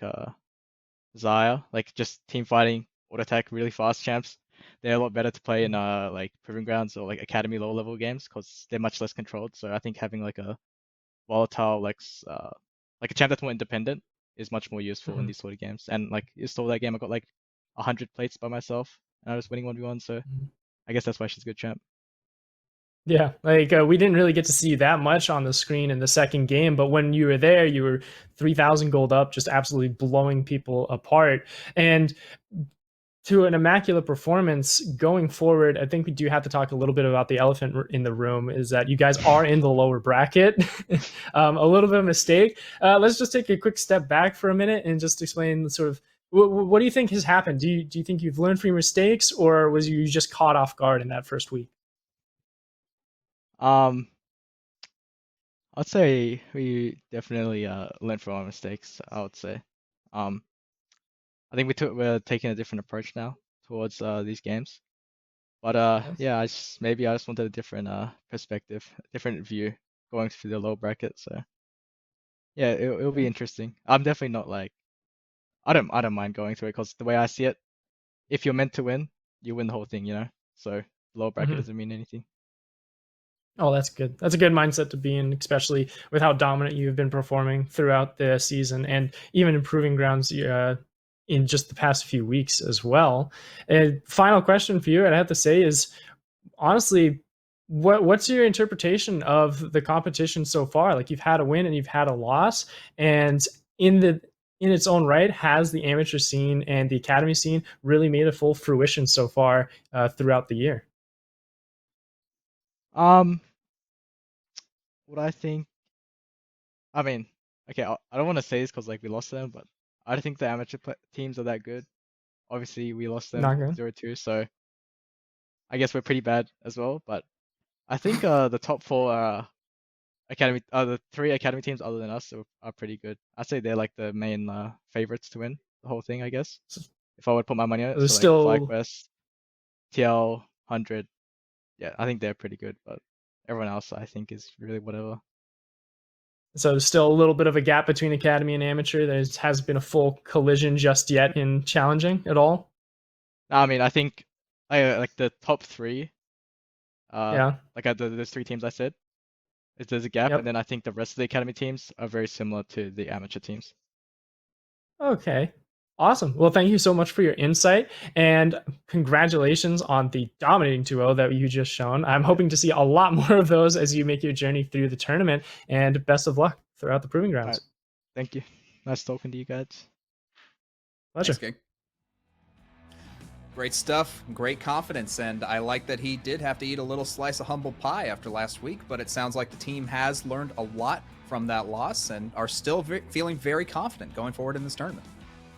Xayah, like just team fighting, auto attack, really fast champs. They're a lot better to play in like Proving Grounds or like Academy low level games because they're much less controlled. So I think having like a volatile like a champ that's more independent is much more useful in Mhm. these sort of games. And like you saw that game, I got like 100 plates by myself and I was winning 1v1. So Mhm. I guess that's why she's a good champ. Yeah, like we didn't really get to see that much on the screen in the second game, but when you were there, you were 3,000 gold up, just absolutely blowing people apart. And to an immaculate performance going forward, I think we do have to talk a little bit about the elephant in the room is that you guys are in the lower bracket. A little bit of a mistake. Let's just take a quick step back for a minute and just explain the sort of what do you think has happened? Do you think you've learned from your mistakes, or was you just caught off guard in that first week? Um, I'd say we definitely learned from our mistakes. I would say. Um, I think we're taking a different approach now towards these games. But Yes. yeah, maybe I just wanted a different perspective, a different view going through the low bracket. So yeah, it'll be Okay. interesting. I'm definitely not like I don't mind going through it because the way I see it, if you're meant to win, you win the whole thing, you know. So low bracket Mhm. doesn't mean anything. Oh, that's good. That's a good mindset to be in, especially with how dominant you've been performing throughout the season and even improving grounds in just the past few weeks as well. And final question for you, I'd have to say, is honestly, what's your interpretation of the competition so far? Like you've had a win and you've had a loss, and in its own right, has the amateur scene and the academy scene really made a full fruition so far throughout the year? Um, what I think, I mean, okay, I don't want to say this because like we lost them, but I don't think the teams are that good. Obviously, we lost them Not good. 0-2, so I guess we're pretty bad as well. But I think the top four the three academy teams other than us are pretty good. I'd say they're like the main favorites to win the whole thing, I guess. So If I would put my money on it, there's so like still FlyQuest, TL, 100, yeah, I think they're pretty good, but everyone else I think is really whatever. So there's still a little bit of a gap between academy and amateur. There hasn't been a full collision just yet in challenging at all. No, I mean, I think like the top three, Yeah. like those three teams I said, is there's a gap, and Yep. then I think the rest of the academy teams are very similar to the amateur teams. Okay. Awesome. Well, thank you so much for your insight, and congratulations on the dominating 2-0 that you just shown. I'm hoping to see a lot more of those as you make your journey through the tournament, and best of luck throughout the proving All right, grounds. thank you. Nice talking to you guys. Pleasure. Thanks, Gig. Great stuff, great confidence, and I like that he did have to eat a little slice of humble pie after last week, but it sounds like the team has learned a lot from that loss and are still feeling very confident going forward in this tournament.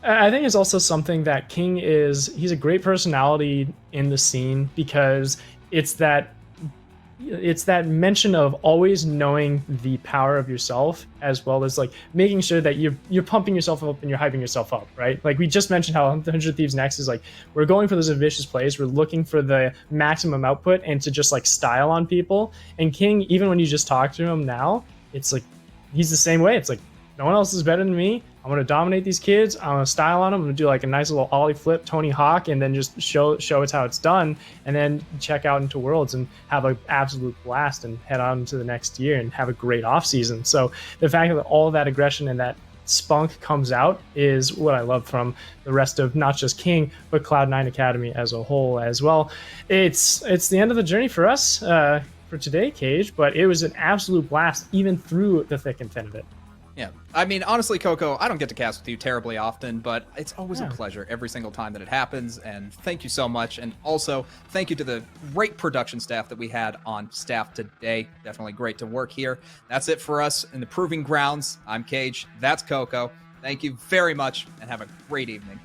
I think it's also something that King he's a great personality in the scene because it's that mention of always knowing the power of yourself, as well as like making sure that you're pumping yourself up and you're hyping yourself up, right? Like we just mentioned how 100 Thieves Next is like, we're going for those ambitious plays, we're looking for the maximum output and to just like style on people. And King, even when you just talk to him now, it's like he's the same way. It's like, no one else is better than me. I'm gonna dominate these kids. I'm gonna style on them. I'm gonna do like a nice little ollie flip, Tony Hawk, and then just show it's how it's done, and then check out into Worlds and have an absolute blast and head on to the next year and have a great off season. So the fact that all of that aggression and that spunk comes out is what I love from the rest of not just King but Cloud9 Academy as a whole as well. It's the end of the journey for us for today, Cage, but it was an absolute blast even through the thick and thin of it. Yeah, I mean, honestly, Coco, I don't get to cast with you terribly often, but it's always a Yeah. pleasure every single time that it happens, and thank you so much. And also, thank you to the great production staff that we had on staff today. Definitely great to work here. That's it for us in the Proving Grounds. I'm Cage. That's Coco. Thank you very much, and have a great evening.